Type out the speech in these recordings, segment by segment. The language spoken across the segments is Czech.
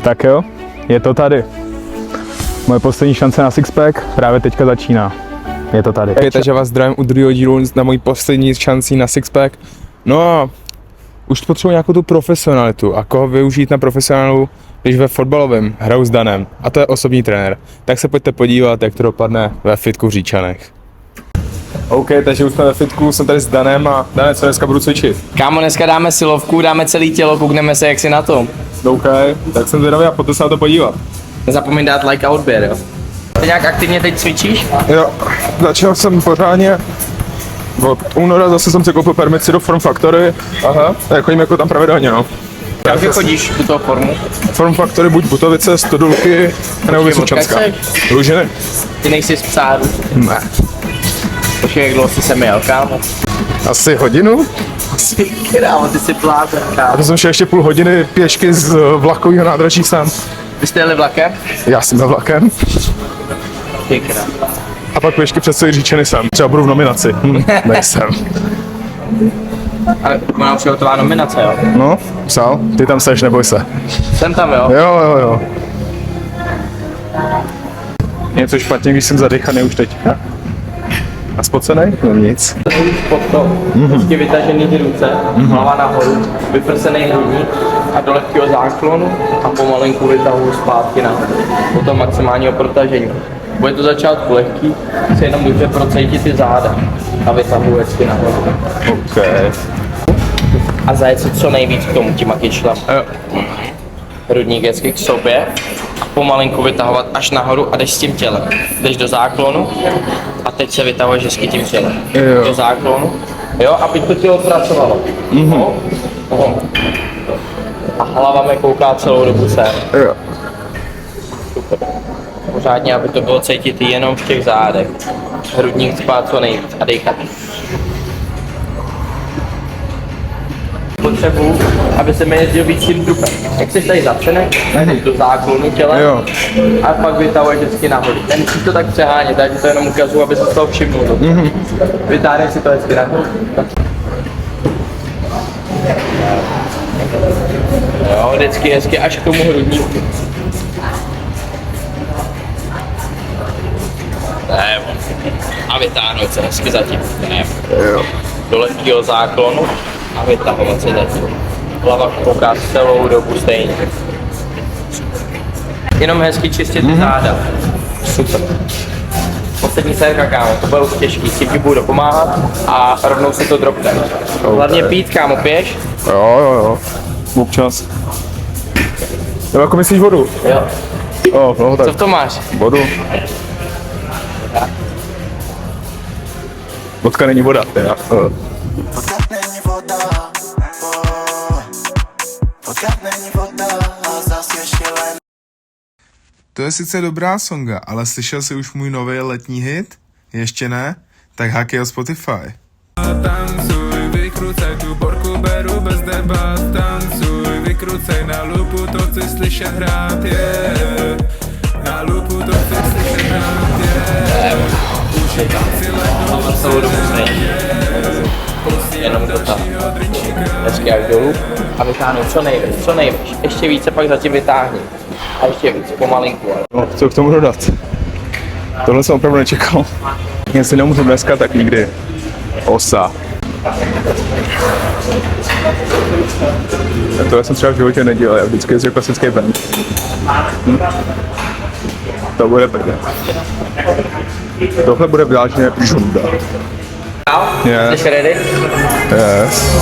Tak jo, je to tady. Moje poslední šance na sixpack právě teďka začíná. Je to tady. Takže vás zdravím u druhého dílu na mojí poslední šanci na sixpack. No a už potřebuji nějakou tu profesionalitu. A koho využít na profesionálu, když ve fotbalovém hraju s Danem. A to je osobní trenér. Tak se pojďte podívat, jak to dopadne ve fitku v Říčanech. OK, takže už jsme ve fitku, jsem tady s Danem a Dane, co dneska budu cvičit? Kámo, dneska dáme silovku, dáme celé tělo, koukneme se, jak si na tom. OK, tak jsem zvědavý a pojďte se na to podívat. Nezapomeň dát like a odběr, jo. Ty nějak aktivně teď cvičíš? Jo, začal jsem pořádně. Od února zase jsem si koupil permici do Form Factory. Aha. A chodím jako tam pravidelně, no. Jak chodíš do toho formu? Form Factory buď Butovice, Stodulky, nebo Vysočanská. Lužiny? Ty nejsi z Psáru? Ne. Počkej, jak dlouho jsi se měl, kámo? Asi hodinu? Kámo, ty jsi blázen, A kámo. to jsem šel ještě půl hodiny pěšky z vlakového nádraží sem. Vy jste jeli vlakem? Já jsem byl vlakem. Ty krám. A pak pěšky přes celý Říčany sem. Třeba budu v nominaci. Nejsem. Ale ona už je hotová nominace, jo? No, psal, ty tam seš, neboj se. Jsem tam, jo? Jo. Něco špatně, když jsem zadechaný už teď. A spocenej? No nic. Pod to, ještě vytažený ty ruce, hlava nahoru, vyprsený hrudník a do lehkého záklonu a pomalinku vytahuju zpátky nahoru. Potom maximálního protažení. Bude to začátku lehký, se jenom dobře procejtit ty záda a vytahuju hezky nahoru. OK. A zajet si co nejvíc k tomu těma kyčlem. Hrudník hezky k sobě a pomalinku vytahovat až nahoru a jdeš s tím tělem. Jdeš do záklonu a teď se vytahuješ hezky tím tělem. Jo. Do záklonu, jo, aby to tělo pracovalo. Oho. A hlava mi kouká celou dobu sem. Jo. Super. Pořádně, aby to bylo cítit jenom v těch zádech. Hrudník spát co nejvíc a dejchat. Potřebuji, aby se mi jezdil víc tím trupem. Jak jsi tady zapřenek, tak jdeš do záklonu těla Jo. a pak vytahuješ vždycky nahoru. Nemusíš to tak přehánět, takže to jenom ukazuju, aby se z toho všimnul. Vytáhneš si to hezky nahoru. Jo, vždycky hezky až k tomu hrudníku. A vytáhnout se hezky zatím. Jo. Do lehkého záklonu a vytahovat se zatím. Hlava kouká celou dobu stejně. Jenom hezky čistit ty záda. Super. Poslední sérka, kámo, to bylo už těžký, s tím ti budu dopomáhat a rovnou si to dropne. Hlavně pít, kámo, piješ? Jo. Občas. Jo, jako myslíš vodu? Jo. No tak. Co v tom máš? Vodu. Vodka není voda, teda. Není voda, vodka není voda, a zas ještě len. To je sice dobrá songa, ale slyšel jsi už můj nový letní hit? Ještě ne? Tak hackej o Spotify. Tancuj, vykrucej tu borku, beru bez debat. Tancuj, vykrucej na lupu, to chci slyšet hrát, yeah. Na lupu to chci slyšet hrát, yeah. Už je tam si lednou, Celou dobu stejně. Jenom do toho. Hezky jak dolů a vytáhnu co nejvíc. Ještě více pak zatím vytáhni. A ještě víc, pomalinku. No, co k tomu dodat? Tohle jsem opravdu nečekal. Jestli nemůžu dneska, tak nikdy. Osa. Tohle jsem třeba v životě nedělal, já vždycky jezdil klasický band. To bude pěkné. Tohle bude vyláženě žunda. Yes. Jsi ready? Yes.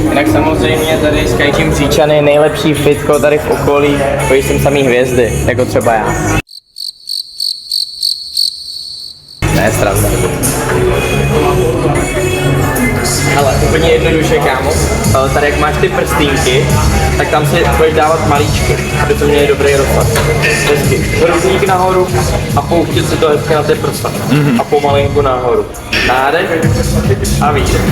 Jinak samozřejmě tady s Kajčím Říčany je nejlepší fitko tady v okolí, koji jsem samý hvězdy, jako třeba já. Ne, sranda. Ale úplně jednoduše, kámo. Tady jak máš ty prstínky, tak tam si budeš dávat malíčky, aby to měli dobrý rozpad. Hezky. Hrudník nahoru a pouštět si to hezky na ty prsta. A pomalinku nahoru. Nádech a výdech.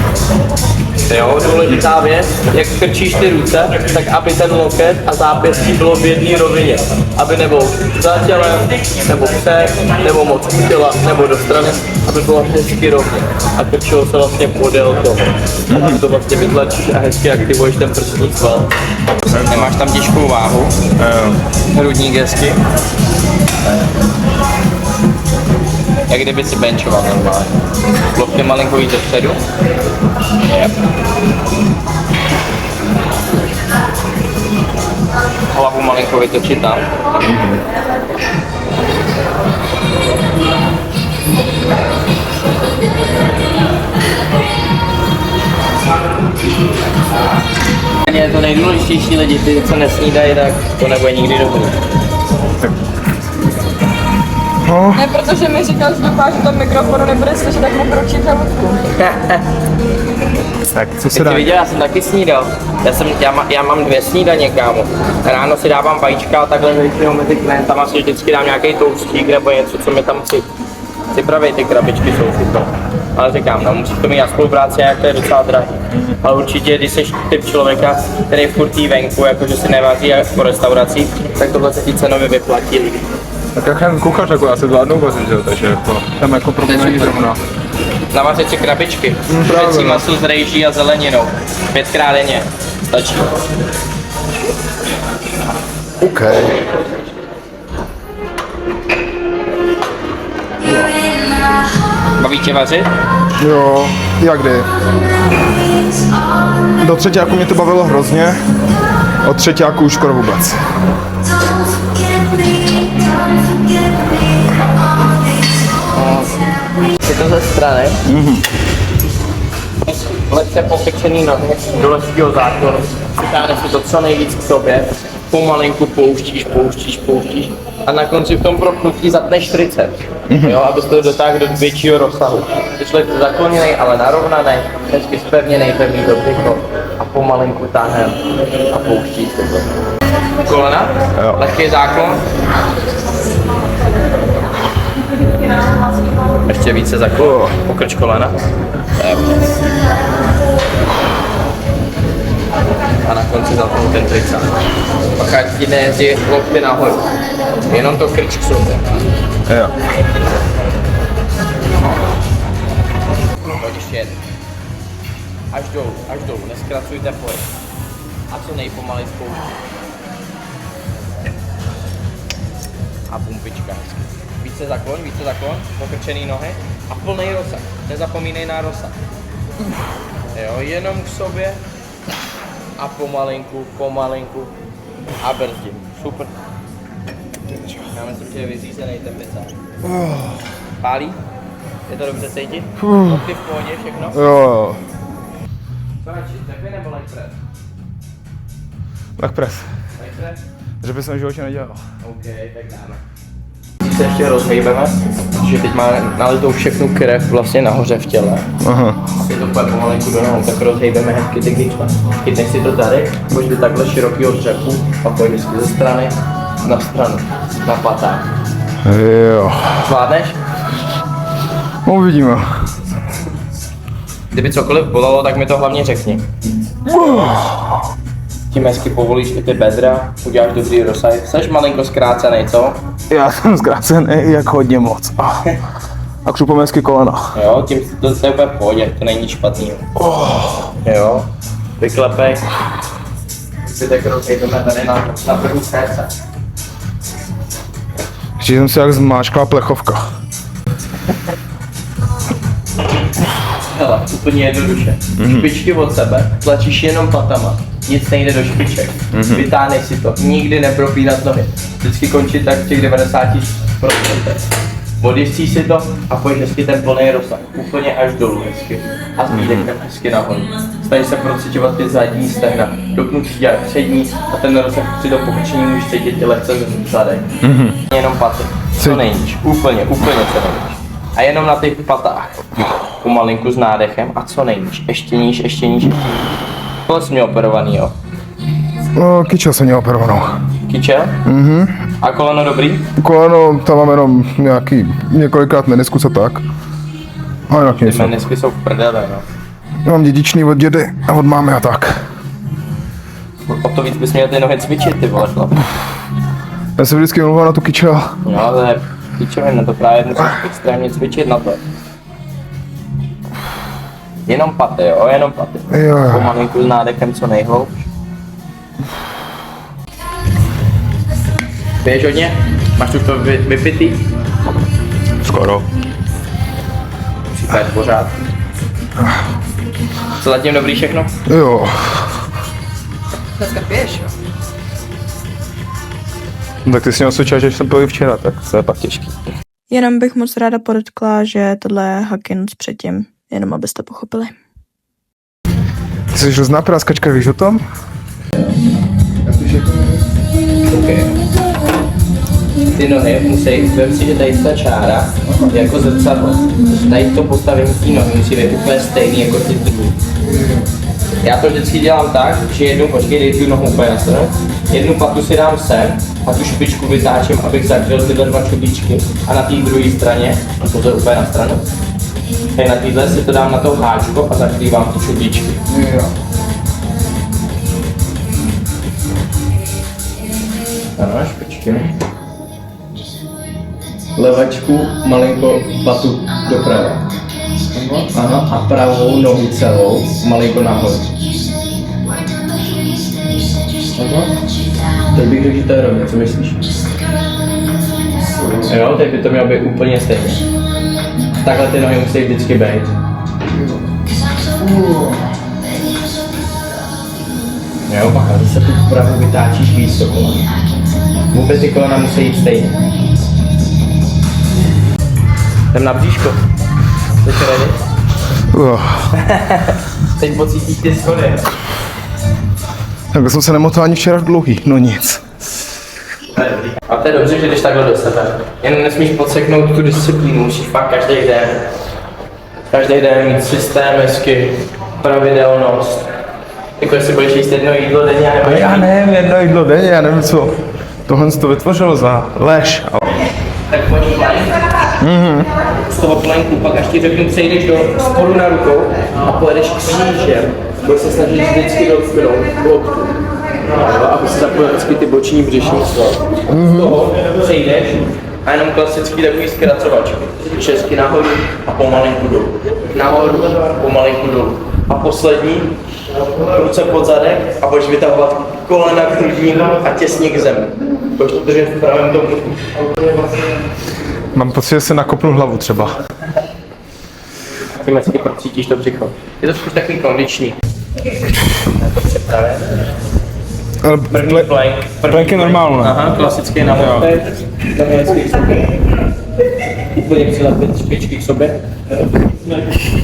Jo, důležitá věc, jak krčíš ty ruce, tak aby ten loket a zápěstí bylo v jedné rovině. Aby nebylo za tělem, nebo před, nebo moc u těla, nebo do strany, aby bylo hezky rovně. A krčilo se vlastně podél toho. A to vlastně vytlačíš a hezky aktivuješ ten prsní sval. Nemáš tam těžkou váhu. Hrudník hezky. Jak kdyby si benchoval normálně. Lokty malinko víc dopředu. Yep. Hlavu malinko vytočit tam. Je to nejdůležitější lidi, ty co nesnídají, tak to nebude nikdy dobrý. Ne, protože mi říkal, že doufá, že to mikrofonu nebude slyšet, tak mu kročí žaludku. Tak, co se Ty dá? viděl, já jsem taky snídal. Já mám 2 snídaně, kámo. Ráno si dávám vajíčka a takhle většinou mezi klientama si vždycky dám nějaký toustík nebo něco, co mi tam chci. Připravit ty krabičky jsou super. Ale říkám, no, musíš to mít na spolupráci, jak to je docela drahý. Ale určitě, když jsi typ člověka, který je furt tý venku, jakože si nevází po restauracích, tak tohle se ti cenově vyplatí. Tak jak jen kuchař, jako já se zvládnu vařit, že? Takže jako, tam jako problém není zrovna. Navařit si krabičky, věcí maso s rejží a zeleninou. 5krát denně. Stačí. OK. Baví tě vařit? Jo, jak kdy? Do třetíku mě to bavilo hrozně, od třetíku už skoro vůbec. Je to ze strany. Lehce popečený nohy do lehkého záklonu. Přitáhneš si to co nejvíc k sobě. Pomalinku pouštíš a na konci v tom propnutí zatneš triceps. Jo, abys to dotáhl do většího rozsahu. Ty člověk zakloněnej, ale narovnaný, hezky zpevněnej, pevný do břicho a pomalinku táhnem a pouštíš to. Kolena, lehký záklon. Ještě více zaklon, pokrč kolena. A na konci zapnu ten tricep. Pak ať ti nejezdí lokty nahoru. Jenom to krč k sobě. Jo. Pojď ještě jednou. Až dolů, neskracujte pohyb. A co nejpomalej spouštět. A pumpička hezky. Více zaklon, pokrčený nohy a plný rozsah. Nezapomínej na rozsah. Jo, jenom k sobě a pomalinku a brzdím. Super. Já myslím, že je vyřízený ten bicář. Pálí? Je to dobře cítit? Lokty v pohodě, všechno? Jo. Co radši, tepy nebo leg press? Leg press. Leg press? Že jsem v životě nedělal. OK, tak dáme. Se ještě rozhejbeme, že teď má nalitou všechnu krev vlastně nahoře v těle. Aha. Si to půjde pomalinku do nohou, tak rozhejbeme hezky ty kyčle. Chytneš si to tady, pojď do takhle širokýho dřepu a pojď vždycky ze strany na stranu, na patách. Jo. Zvládneš? Uvidíme. Kdyby cokoliv bolelo, tak mi to hlavně řekni. Tím hezky povolíš i ty bedra, uděláš dobrý rozsah. Jseš malinko zkrácený, co? Já jsem zkrácený jak hodně moc. A křupom hezky kolena. Jo, tím to je úplně v pohodě, to není špatný. Jo, vyklepej. Si tak rozjejdeme tady na první srdce. Ještě jsem si jak zmáčkla plechovka. Hele, úplně jednoduše. Špičky od sebe, tlačíš jenom patama. Nic nejde do špiček. Vytáhneš si to, nikdy nepropínat nohy. Vždycky končit tak v těch 90%. Odjistí si to a pojď hezky ten plný rozsah. Úplně až dolů hezky. A s výdechem hezky nahoru. Snažíš se procitovat ty zadní stehna. Doknutí dělat přední a ten rozsah při tom pokrčení můžeš cítit i lehce zadek. Jenom paty. Co nejníž. Úplně co nejníž. A jenom na těch patách. Pomalinku s nádechem a co nejníž. Ještě níž. Tohle jsi měl operovaný, jo? No, kyčel jsem měl operovanou. Kyčel? A koleno dobrý? Koleno, tam mám jenom nějaký několikrát meniskus a tak. A jinak Ty nic. menisky jsou v prdele, no. Mám dědičný od dědy a od mámy a tak. O to víc bys měl ty nohy cvičit, ty vole, chlap. Já jsem vždycky mluvil na tu kyčel. No, ale kyčovina, to právě musíš extrémně cvičit na to. Jenom paty, jo, jenom paty. Pomalinku s nádechem co nejhloubš. Piješ hodně? Máš už to vypitý? Skoro. Případ pořád. Co zatím dobrý všechno? Jo. Dneska piješ, jo? No, tak ty jsi mě osvědčil, že jsem pil i včera, tak to je pak těžký. Jenom bych moc ráda podotkla, že tohle je Hawkins předtím, jenom abyste pochopili. Ty jsi různá práskačka, víš o tom? Okay. Ty nohy musí, vem si, že tady ta čára je jako zrcadlo. Tady to postavení té nohy musí být úplně stejný jako ty druhý. Já to vždycky dělám tak, že jednu, počkej, dej tu nohu úplně na stranu, jednu patu si dám sem a tu špičku vytáčím, abych zakryl tyhle dva čudlíčky a na té druhé straně, pozor úplně na stranu, tady na téhle si to dám na to háčko a zakrývám ty čudlíčky. Ano, špičky. Levačku malinko patu doprava. Aha, a pravou nohu celou malinko nahoru. Aha. Teď bych řekl, že to je rovně, co myslíš? Jo, teď by to mělo být úplně stejně. Takhle ty nohy musí vždycky být. Jo, pak když se tu vpravo vytáčíš víc to koleno. Vůbec ty kolena musí jít stejně. Jdem na bříško. Jsi ready? Teď pocítíš ty schody. Tak jsem se nemotal ani včera v dlouhý, no nic. A to je dobře, že jdeš takhle do sebe. Jen nesmíš podseknout tu disciplínu, musíš fakt každý den mít systém, hezky, pravidelnost. Jako jestli budeš jíst jedno jídlo denně, nebo Já nevím, jedno jídlo denně, já nevím co. Tohle to vytvořilo za lež. tak pojď plank. Z toho planku pak až ti řeknu, přejdeš do spodu na rukou a pojedeš křížem. Budeš se snažit vždycky dotknout loktu. Aby se zapojil vždycky ty boční břišní svaly. Z toho přejdeš a jenom klasicky takový zkracovačky. Česky nahoru a pomalinku dolů. Nahoru, pomalinku dolů. A poslední, ruce pod zadek a budeš vytahovat kolena k hrudníku a těsně k zemi. Budeš to držet v pravém tomu. Mám pocit, že se nakopnu hlavu třeba. Tím hezky procítíš to břicho. Je to spíš takový kondiční. Je to připraven. Ale První plank. plank je normální, ne? Aha, klasický na loktech. Dáme hezky k sobě. Úplně přilepit špičky k sobě.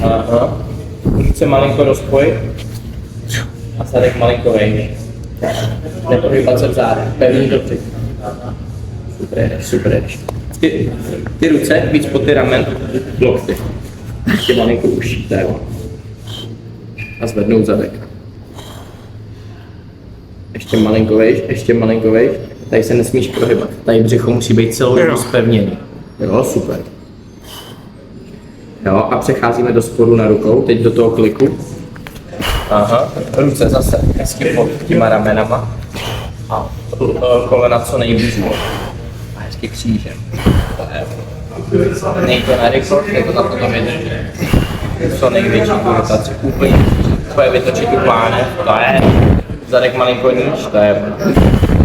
Aha. Ruce malinko rozpojit. A zadek malinko vejš. Nepohybat se v zádech. Pevný do břicha. Super jedeš, super jedeš. Ty ruce víc po ty ramen, lokty. Ještě malinko uší, to je ono. A zvednout zadek. Ještě malinko vejš. Tady se nesmíš prohybat. Tady břicho musí být celou dobu zpevněný. Jo, super. Jo, a přecházíme do spodu na rukou, teď do toho kliku. Aha, ruce zase hezky pod těma ramenama. A kolena co nejblíž. A hezky křížem. Nejde na rychlost, nebo na to vydrží. Co největší rotaci, úplně tvoje vytočit tu plánev, to je zadek malinko níž, to je,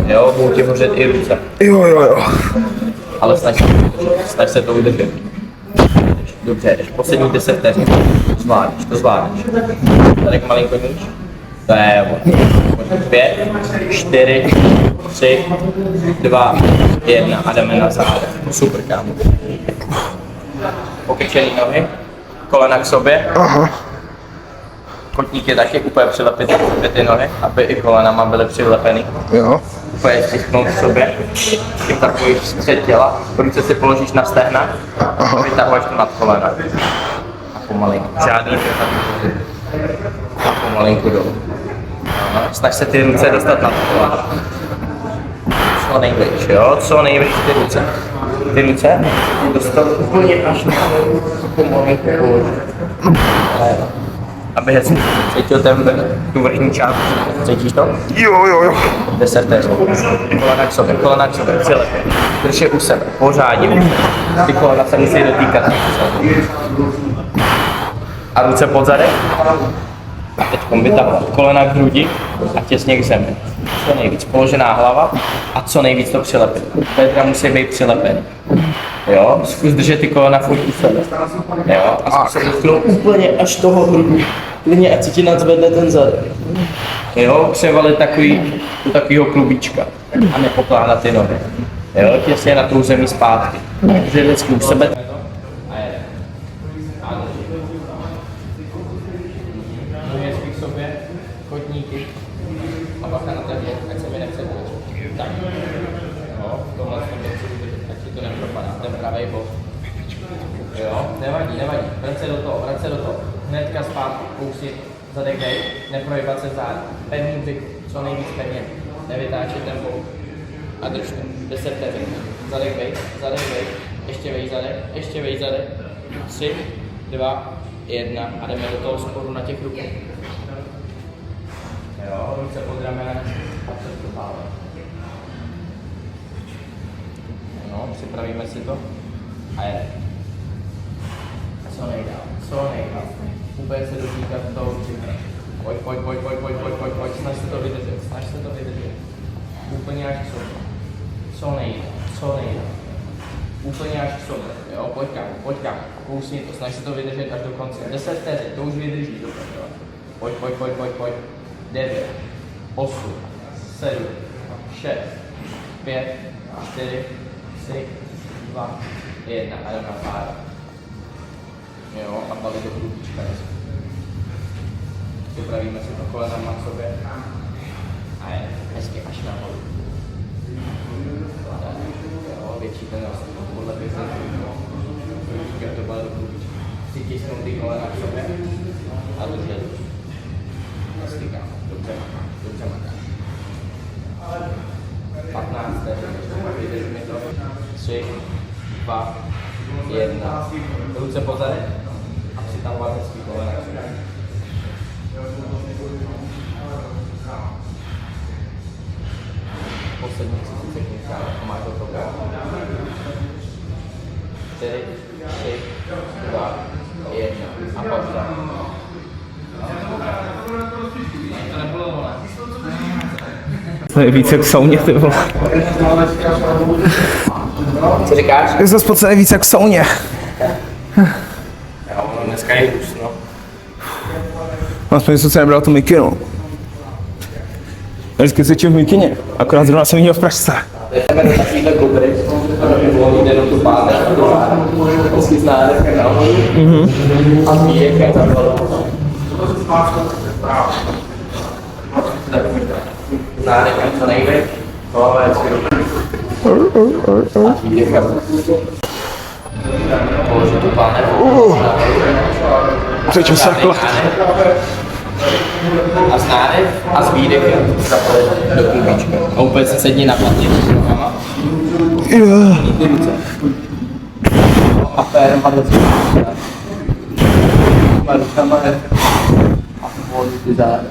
jo, budou ti hořet i ruce. Jo. Ale snaž se to udržet. Dobře, jdeš poslední 10 vteřin, to zvládneš. Zadek malinko níž, to je, 5, 4, 3, 2, 1 a jdeme na zádech. Super, kámo. Pokrčený nohy, kolena k sobě. Aha. Kotník je taky úplně přilepit ty nohy, aby i kolenama byly přilepený. Jo. Úplně stisknout k sobě, tím takový střed těla, ruce si položíš na stehna a vytahuješ to nad kolena. A pomalinku, žádný a pomalinku dolů. Snaž se ty ruce dostat nad kolena. Co nejvíc, jo? Co nejvíc ty ruce. Ty ruce dostat úplně až na pomalinku položit. Aby hezky cítil tu vrchní část. Cítíš to? Jo. 10 vteřin. Kolena k sobě, přilepě. Drž je u sebe, pořádně. Ty kolena se musí dotýkat. A ruce pod zadek. A teď vytáhnout kolena k hrudi a těsně k zemi. Co nejvíc položená hlava a co nejvíc to přilepit. Bedra musí být přilepený. Jo, zkus držet ty kolena furt u sebe. Jo, a zkus se dotknout úplně až toho hrudi. Klidně, ať si ti nadzvedne ten zadek. Jo, převalit do takového klubíčka a nepokládat ty nohy. Jo, těsně na tou zemi zpátky. Takže vždycky u sebe. Nohy k sobě, kotníky a bacha na tebe, ať se mi nepředloží. Tak. Jo, tohle ať ti to nepropadá, ten pravej bok. Jo, nevadí. Vrať se do toho. Hnedka zpátky, kousnit, zadek dej, neprohýbat se zády. Pevný břich, co nejvíc pevně. Nevytáčet ten bok. A drž to. 10 vteřin. Zadek vej. Ještě vej zadek. 3, 2, 1 a jdeme do toho sporu na těch rukou. Jo, ruce pod ramene a před pálem. No, připravíme si to a jedeme. Co nejdál. Úplně se dotýkat toho břicha. Pojď, snaž se to vydržet. Úplně až k sobě. Co nejdál. Úplně až k sobě, jo, pojď kam, kousni to, snaž se to vydržet až do konce. 10 vteřin, to už vydrží, jo. Pojď. 9, 8, 7, 6, 5, 4, 3, 2, 1 a jdeme na pár. Jo, a balit do klubička. Připravíme si to kolenama k sobě. A je hezky až nahoru. Jo, větší ten rost, podle pěsně. Jak to balit do klubička. Si tisknou ty kolena k sobě a držet. Hezky kámo, dobře maká. 15 vteřin, vydrž mi to. 3, 2, 1. Ruce po zadek a přitahovat hezký kolena k sobě. Poslední 30 sekund, kámo, máš to problém. 4, 3, 2, 1 a pauza. To nebylo, ne? To je víc jak v sauně, ty vole. Co říkáš? Je to spod víc jak v sauně. Jo, dneska je hus, no. Aspoň jsem se nebral tu mikinu. Vždycky cvičím v mikině, akorát zrovna jsem viděl v Pražce. Jdeme do takovýhle kubry, aby bylo vidět do tu pátek a do záda. Hezky s nádechem nahoru. A s výdechem za to. S nádechem co nejvíc. Hlava je hezky do a s výdechem. Položit tu pánek. Cvičím se takhle. A s nádech a s výdechem zapojet do klubíčka. A úplně se sedni na platě. Ty ruce. A pérem a docela. A rukama a povolí ty zády.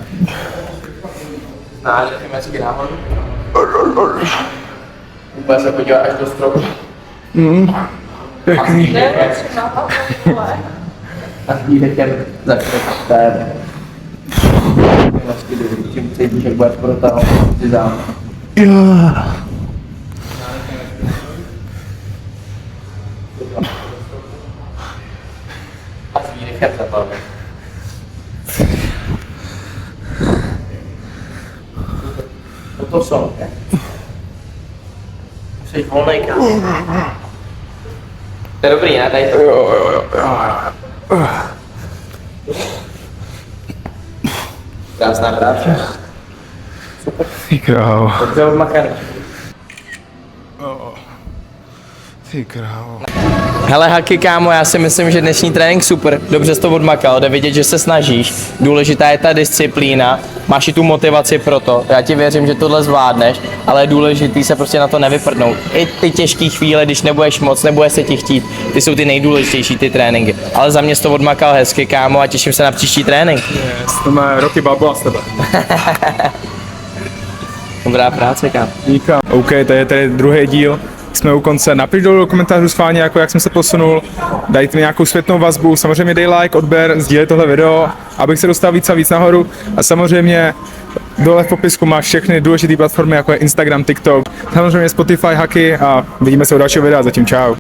S nádechem hezky nahoru. Úplně se podívat až do stropu. A s výdechem zakryt pérem. Tím cítíš, jak budeš protahovat ty zámy. A s výdechem zapalme. To jsou, ne? Jsi volnej, kámo. To je dobrý, ne? Tady to. Jo. Krásná práce. Super. Ty krávo. Dobře odmakaný. Ty krávo. Hele Haky, kámo, já si myslím, že dnešní trénink super, dobře jsi to odmakal, jde vidět, že se snažíš, důležitá je ta disciplína, máš i tu motivaci pro to, já ti věřím, že tohle zvládneš, ale je důležitý se prostě na to nevyprdnout. I ty těžké chvíle, když nebudeš moc, nebude se ti chtít, ty jsou ty nejdůležitější, ty tréninky. Ale za mě jsi to odmakal hezky, kámo, a těším se na příští trénink. To má roky babu a z tebe. Dobrá práce, kámo. Díka. OK, to je tady druhý díl jsme u konce. Napiš dolů do komentářů schválně, jako jak jsem se posunul, dajte mi nějakou zpětnou vazbu, samozřejmě dej like, odběr, sdílej tohle video, abych se dostal víc a víc nahoru a samozřejmě dole v popisku máš všechny důležité platformy, jako je Instagram, TikTok, samozřejmě Spotify, Haky a vidíme se u dalšího videa, zatím čau.